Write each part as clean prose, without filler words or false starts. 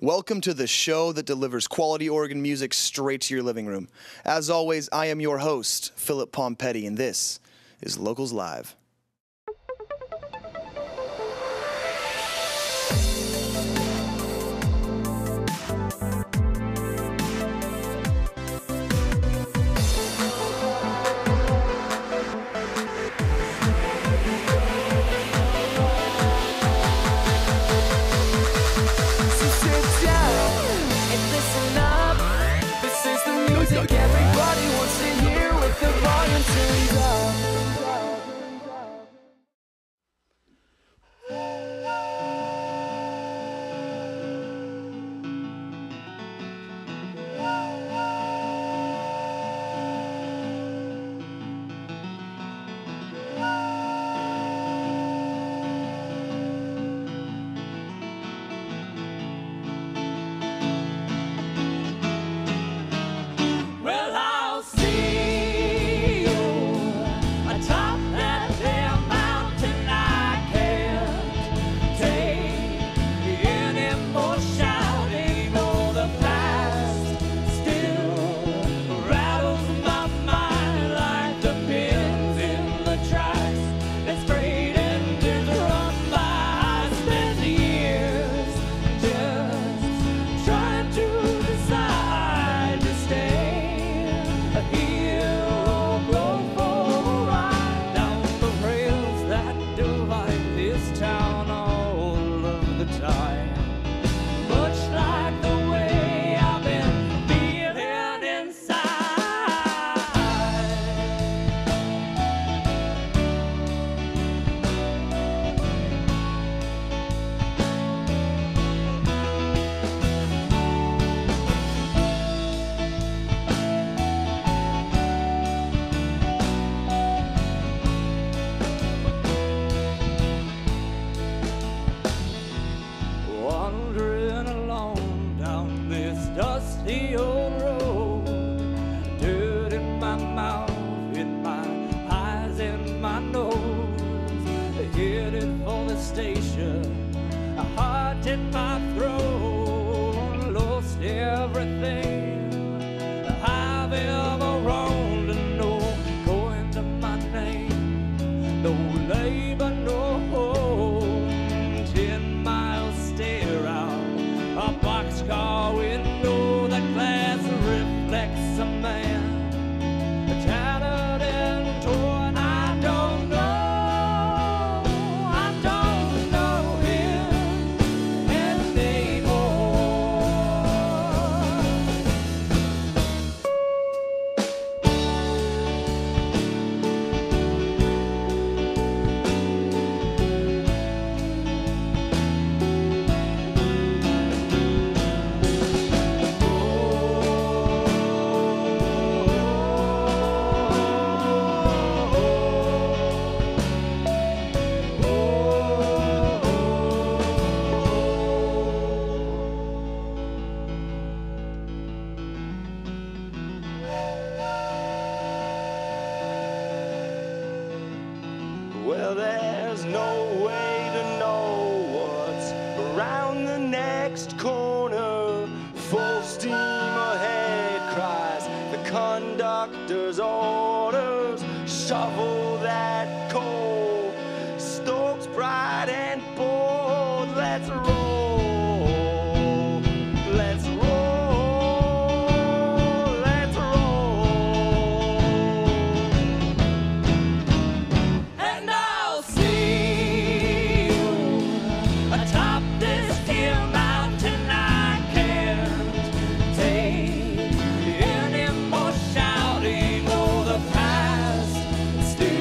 Welcome to the show that delivers quality Oregon music straight to your living room. As always, I am your host, Philip Pompetti, and this is Locals Live. Everybody wants to hear with the volume turned up. Well, there's no way to know what's around the next corner. Full steam ahead, cries the conductor's orders. Shovel that coal, Stokes bright and bold. Let's roll, let's roll, let's roll. And I'll see you atop this here mountain. I can't take any more shouting. Oh, the past still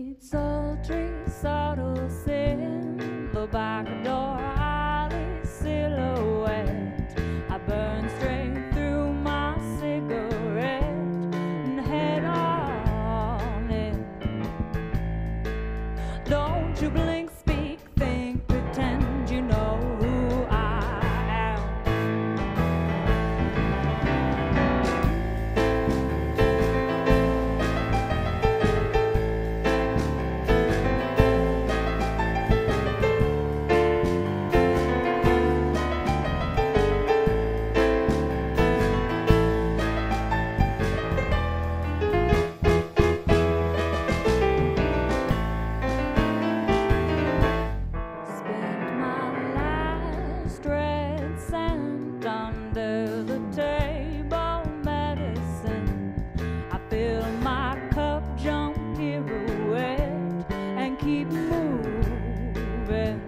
sweet, sultry, subtle sin, the back door alley silhouette. I burn straight through my cigarette and head on in. Don't you blink, speak, think, pretend you know who I am. Spent my last red cent under the table medicine. I fill my cup, jump pirouette, and keep moving.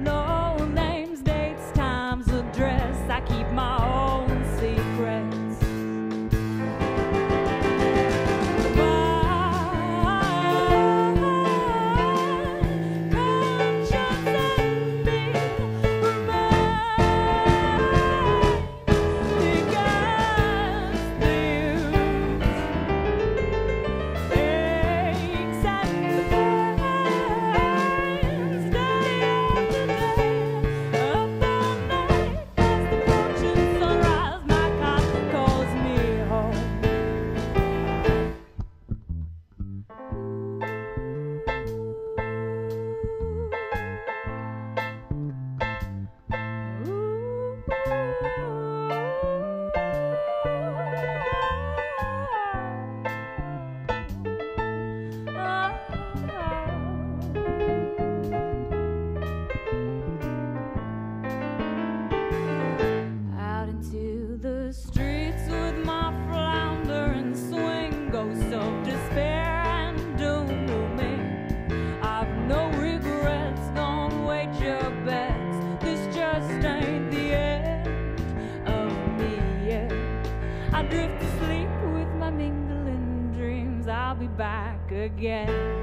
No names, dates, times, address. I keep my own secrets. Out into the streets with my flounder and swing, ghosts of despair and dooming. I've no regrets, don't wait your bets. This just ain't the end of me yet. I drift to sleep with my mingling dreams. I'll be back again.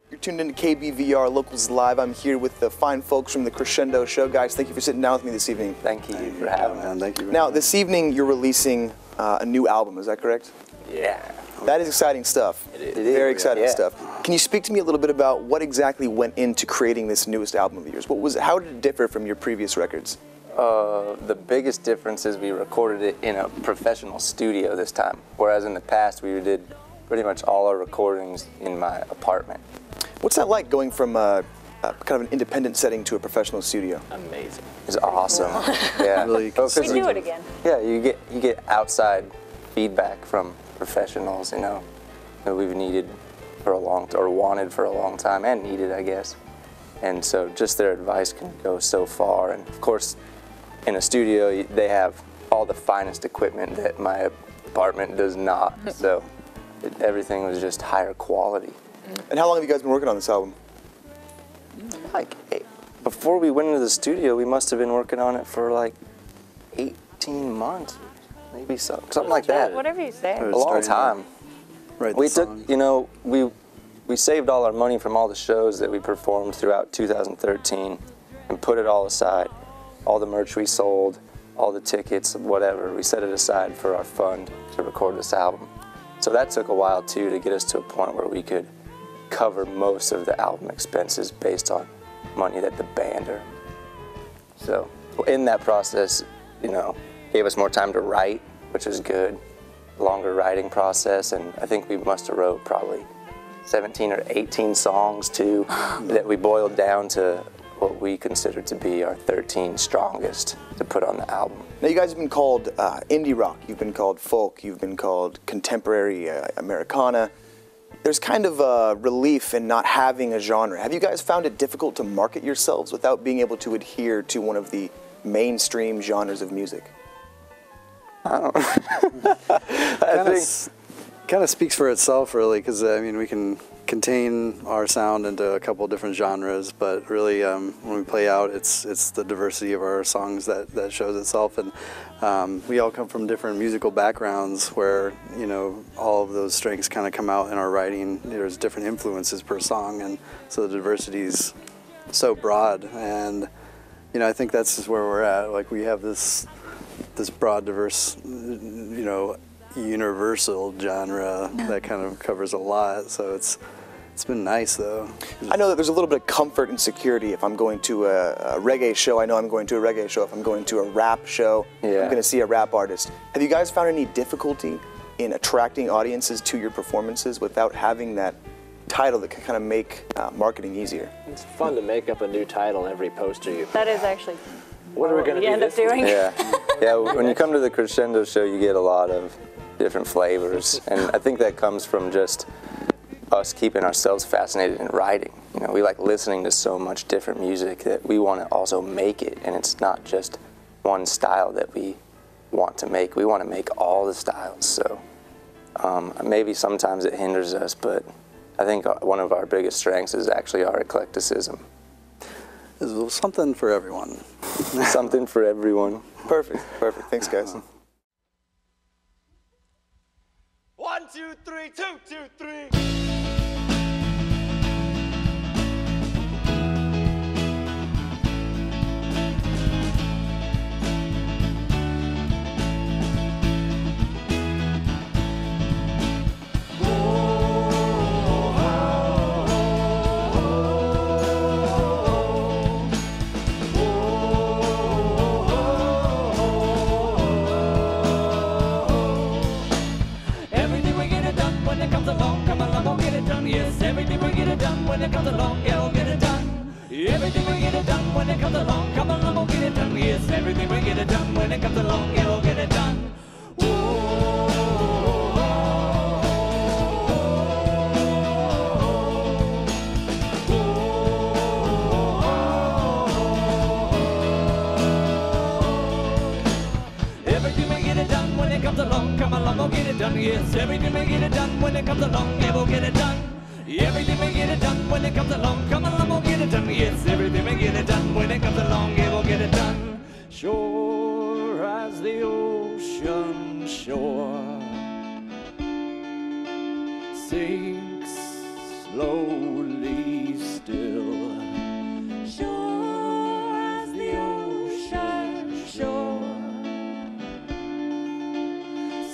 You're tuned into KBVR Locals Live. I'm here with the fine folks from the Crescendo show. Guys, thank you for sitting down with me this evening. Thank you for having me. Thank you. Now, this evening you're releasing a new album, is that correct? Yeah. That is exciting stuff. It is. Very exciting Yeah. stuff. Can you speak to me a little bit about what exactly went into creating this newest album of yours? How did it differ from your previous records? The biggest difference is we recorded it in a professional studio this time, whereas in the past we did pretty much all our recordings in my apartment. What's that like, going from kind of an independent setting to a professional studio? Amazing. It's awesome. Yeah. Really Well, 'cause We do it again. Yeah, you get outside feedback from professionals, you know, that we've needed for a long or wanted for a long time, and needed, I guess. And so just their advice can go so far. And of course, in a studio, they have all the finest equipment that my apartment does not. So everything was just higher quality. And how long have you guys been working on this album? Like, before we went into the studio, we must have been working on it for like 18 months, maybe something like that. Whatever you say. A long time. Right. We took, you know, we saved all our money from all the shows that we performed throughout 2013 and put it all aside. All the merch we sold, all the tickets, whatever, we set it aside for our fund to record this album. So that took a while too to get us to a point where we could cover most of the album expenses based on money that the band earned. So in that process, gave us more time to write, which was good. Longer writing process, and I think we must have wrote probably 17 or 18 songs too that we boiled down to what we considered to be our 13 strongest to put on the album. Now you guys have been called indie rock, you've been called folk, you've been called contemporary Americana. There's kind of a relief in not having a genre. Have you guys found it difficult to market yourselves without being able to adhere to one of the mainstream genres of music? I don't kind of speaks for itself, really, because I mean, we can contain our sound into a couple different genres, but really, when we play out, it's the diversity of our songs that shows itself. And we all come from different musical backgrounds, where all of those strengths kind of come out in our writing. There's different influences per song, and so the diversity is so broad. And I think that's just where we're at. Like, we have this broad, diverse, universal genre that kind of covers a lot. So it's been nice, though. I know that there's a little bit of comfort and security if I'm going to a reggae show. I know I'm going to a reggae show. If I'm going to a rap show, I'm going to see a rap artist. Have you guys found any difficulty in attracting audiences to your performances without having that title that can kind of make marketing easier? It's fun to make up a new title every poster you put. That is actually what are we going to end up doing. Yeah, when you come to the Crescendo show, you get a lot of different flavors, and I think that comes from just us keeping ourselves fascinated in writing. We like listening to so much different music that we want to also make it, and it's not just one style that we want to make. We want to make all the styles, so maybe sometimes it hinders us, but I think one of our biggest strengths is actually our eclecticism. There's something for everyone. Something for everyone. Perfect. Thanks, guys. 1, 2, 3, 2, 2, 3. Yes, everything we get it done when it comes along, yeah, we'll get it done. Everything we get it done when it comes along, come along, we'll get it done. Yes, everything we get it done when it comes along, yeah, we'll get it done. Everything we get it done when it comes along, come along, we'll get it done. Yes, everything we get it done when it comes along, yeah, we'll get it done. Everything we get it done when it comes along, come along, we'll get it done. Yes, everything we get it done when it comes along, yeah, we'll get it done. Sure as the ocean shore sinks slowly still. Sure as the ocean shore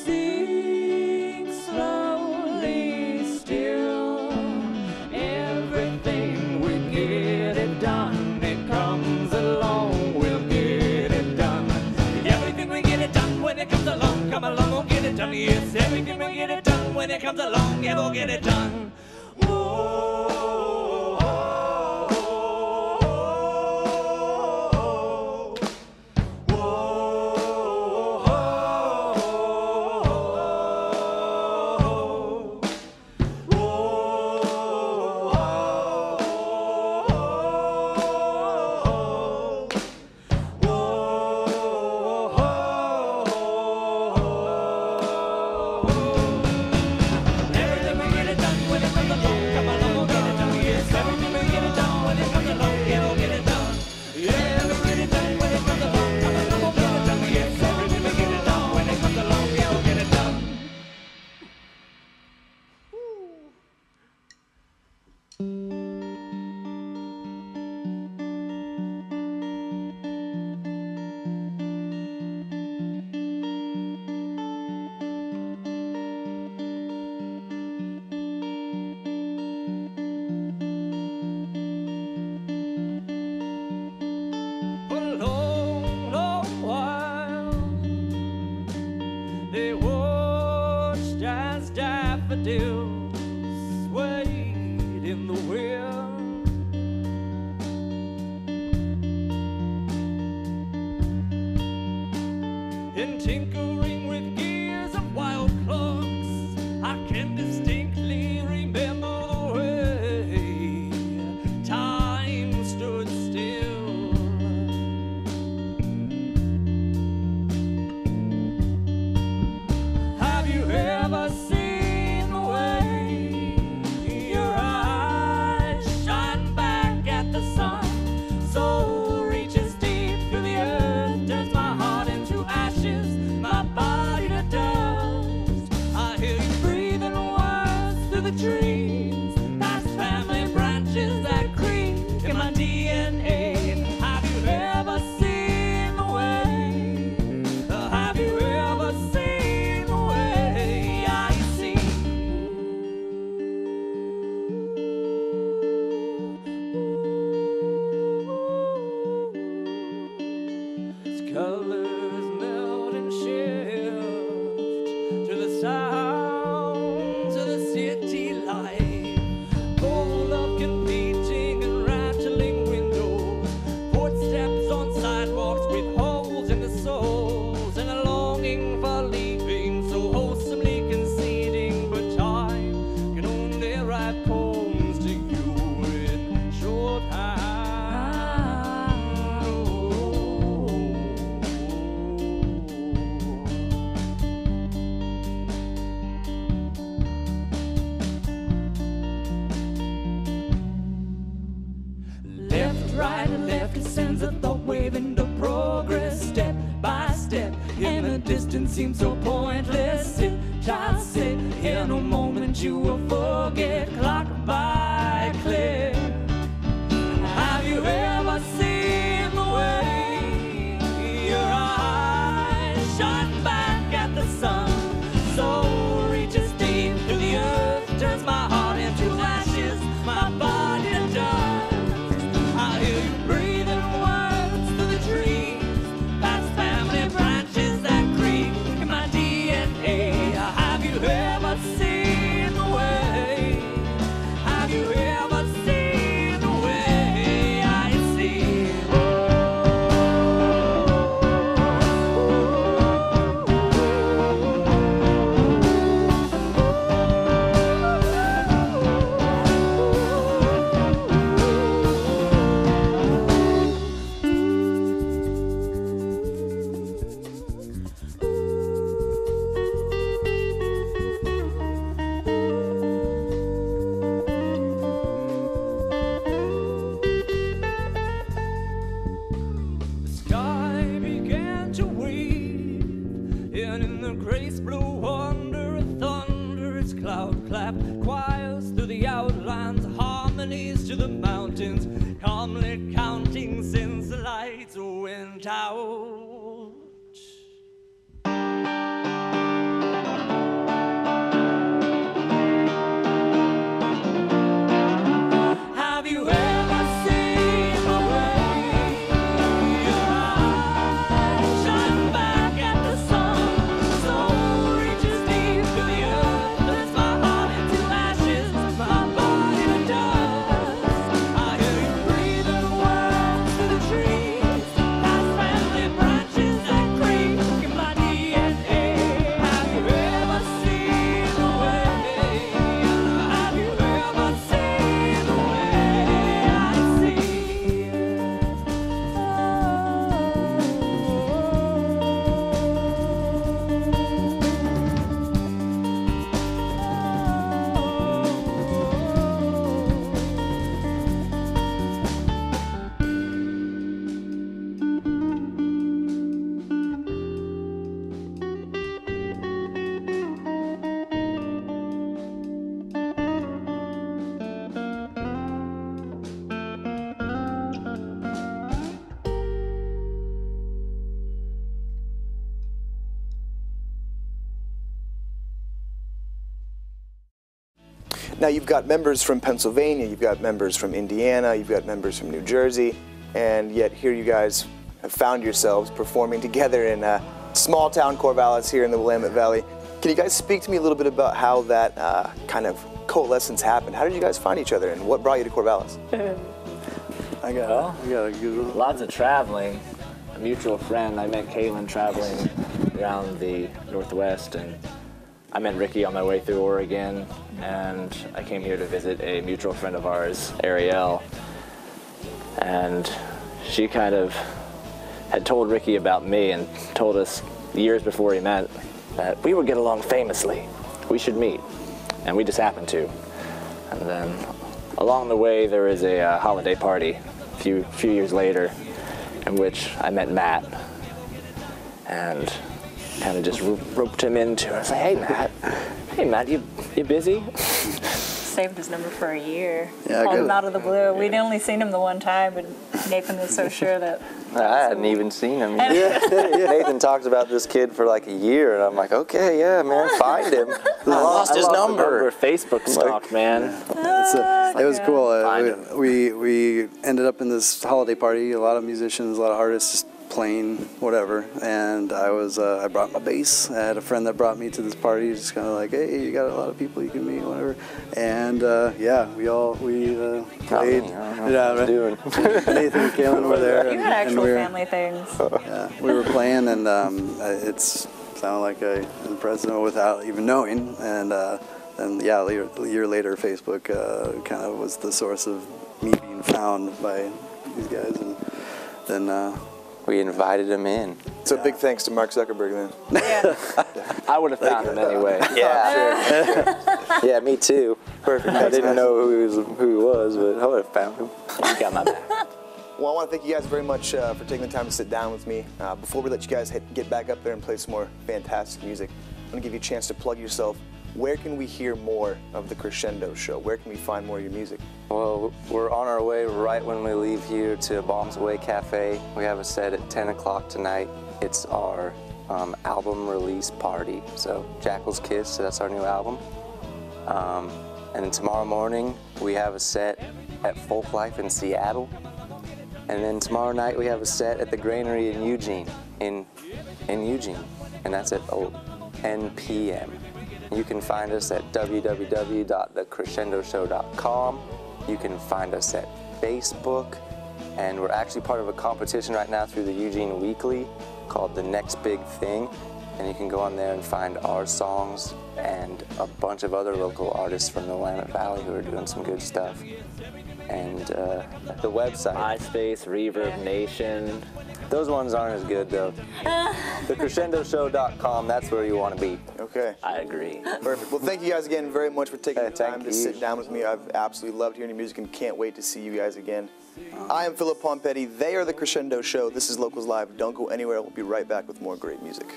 sinks slowly still. Everything we get it done, it comes along, we'll get it done. Everything we get it done when it comes along, come along, we'll get it done. Yes, everything we get it done when it comes along, yeah, we'll get it done. still swayed in the wind. In tinkering with gears of wild clocks, I can distinctly remember the way time stood still. Have you ever seen the way your eyes shine back at the sun? Soul reaches deep through the earth, turns my heart into ashes, my body to dust. I hear you breathing words through the trees, past family branches that creep in my DNA. Have you ever seen the way? Have you ever seen the way I see? As colors melt and shift to the sounds of the city life, full of competing and rattling windows, footsteps on sidewalks with holes in the soles, and a longing for leaving, so wholesomely conceding. But time can only write poems to you in shorthand. Left, right, and left, it sends a thought wave into progress, step by step. In the distance seems so pointless. Sit, child, sit. In a moment you will forget. Clock by click. Have you ever seen the way your eyes shine back at the sun? Soul reaches deep through the earth, turns my heart into ashes, my body to dust. I hear you breathing words through the trees, past family branches that creep in my DNA. Have you ever seen the way? Have you ever seen the way I see? The sky began to weave, and in the grace blew under a thunderous cloud clap. Choirs through the outlines, harmonies to the mountains, calmly counting since the lights went out. Have you ever seen the way your eyes shine back at the sun? Soul reaches deep through the earth, turns my heart into ashes, my body to dust. I hear you breathing words through the trees, past family branches that creep in my DNA. Have you ever seen the way? Have you ever seen the way I see? Now you've got members from Pennsylvania, you've got members from Indiana, you've got members from New Jersey, and yet here you guys have found yourselves performing together in small town Corvallis here in the Willamette Valley. Can you guys speak to me a little bit about how that kind of coalescence happened? How did you guys find each other, and what brought you to Corvallis? I got a good one. Lots of traveling. A mutual friend. I met Kaylin traveling around the Northwest, and I met Ricky on my way through Oregon, and I came here to visit a mutual friend of ours, Ariel, and she kind of had told Ricky about me and told us years before he met that we would get along famously. We should meet, and we just happened to. And then along the way there was a holiday party a few years later in which I met Matt and kind of just roped him into it. I was like, hey Matt, you busy? Saved his number for a year. Yeah, Called him out of the blue. We'd only seen him the one time, but Nathan was so sure that. I hadn't even seen him. Nathan talked about this kid for like a year, and I'm like, okay, yeah, man, find him. I lost his number. Facebook stalked, man. It was cool. We ended up in this holiday party. A lot of musicians, a lot of artists, just playing whatever. And I brought my bass. I had a friend that brought me to this party. Just kind of like, hey, you got a lot of people you can meet, whatever. And yeah, we played. Doing. Nathan and Kaylin were there. You had actual family things. Yeah, we were playing, and it sounded like I impressed them without even knowing. And yeah, a year later, Facebook kind of was the source of me being found by these guys, and then we invited him in. So big thanks to Mark Zuckerberg then. Yeah. I would have found him anyway. Yeah, sure. Yeah, me too. Perfect. I didn't know who he was, but I would have found him. You got my back. Well, I want to thank you guys very much for taking the time to sit down with me. Before we let you guys get back up there and play some more fantastic music, I'm going to give you a chance to plug yourself. Where can we hear more of the Crescendo show? Where can we find more of your music? Well, we're on our way right when we leave here to Bombs Away Cafe. We have a set at 10 o'clock tonight. It's our album release party. So Jackal's Kiss, that's our new album. And then tomorrow morning, we have a set at Folk Life in Seattle. And then tomorrow night, we have a set at the Granary in Eugene, in Eugene. And that's at 10 p.m. You can find us at www.thecrescendoshow.com. You can find us at Facebook, and we're actually part of a competition right now through the Eugene Weekly called The Next Big Thing, and you can go on there and find our songs and a bunch of other local artists from the Willamette Valley who are doing some good stuff. And the website. MySpace, Reverb Nation. Those ones aren't as good though. Thecrescendoshow.com, that's where you want to be. Okay. I agree. Perfect. Well, thank you guys again very much for taking the time thank to you. sit down with me. I've absolutely loved hearing your music and can't wait to see you guys again. I am Philip Pompetti. They are The Crescendo Show. This is Locals Live. Don't go anywhere. We'll be right back with more great music.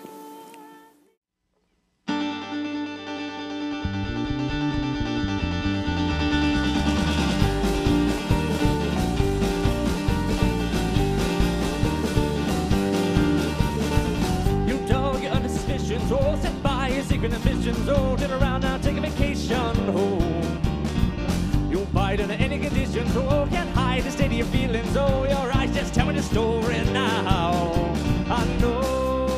Oh, set by your secret ambitions. Oh, turn around now, take a vacation. Oh, you'll bite under any conditions. Oh, can't hide the state of your feelings. Oh, your eyes just tell me the story now. I know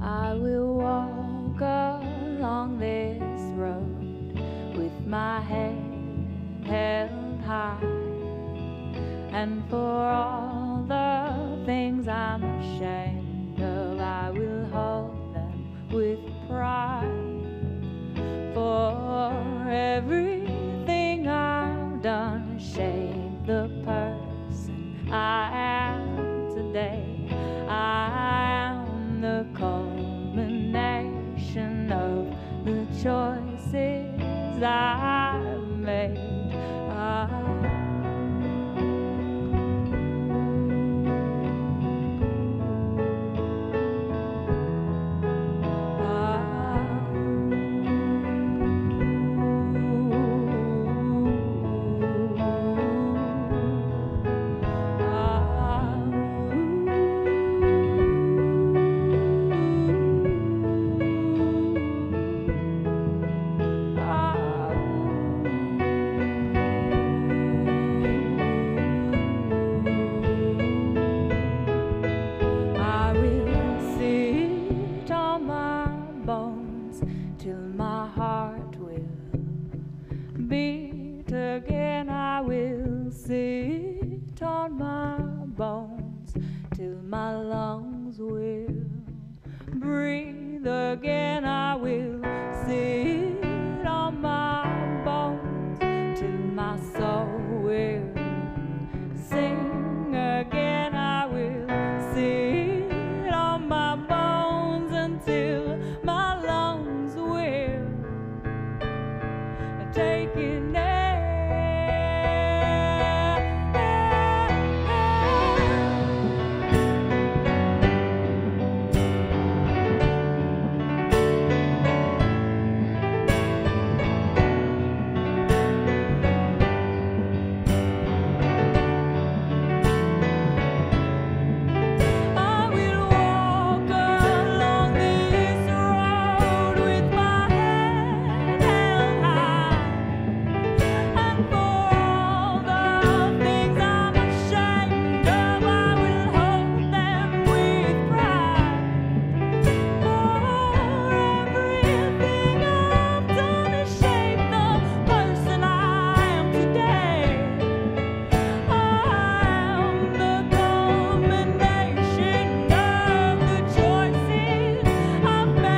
I will walk along this road with my head held high, and for all the things I'm ashamed of, I will hold them with pride. For everything I've done has shaped the person I am today. I am the culmination of the choices I've made. Beat again, I will sit on my bones till my lungs will breathe again. I will sit on my bones till my soul will sing again. I will sit on my bones until my lungs will take it air. I will walk along this road with my head held high, and for all the things I'm ashamed of, I will hold them with pride. For everything I've done has shaped the person I am today. I am the culmination of the choices I've made.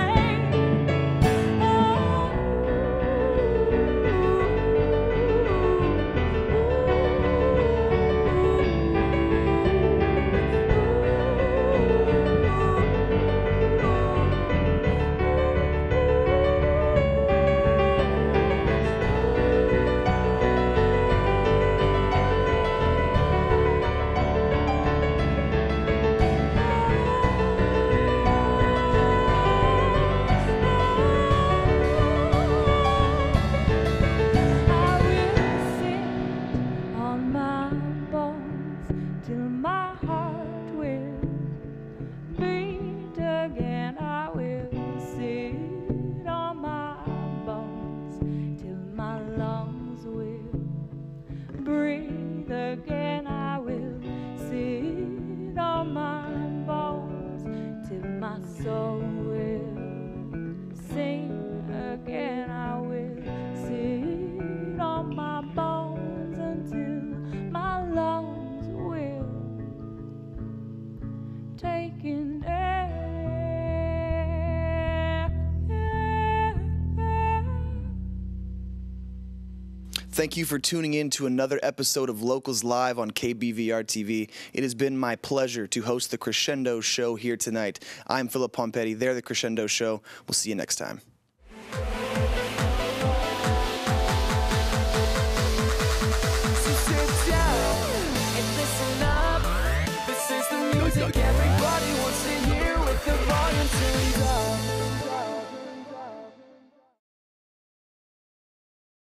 I will sit on my bones till my heart will beat again. I will sit on my bones till my lungs will breathe again. I will sit on my bones till my soul will sing again. I will sit on my bones until my lungs will take in air. Thank you for tuning in to another episode of Locals Live on KBVR-TV. It has been my pleasure to host the Crescendo Show here tonight. I'm Philip Pompetti. They're the Crescendo Show. We'll see you next time.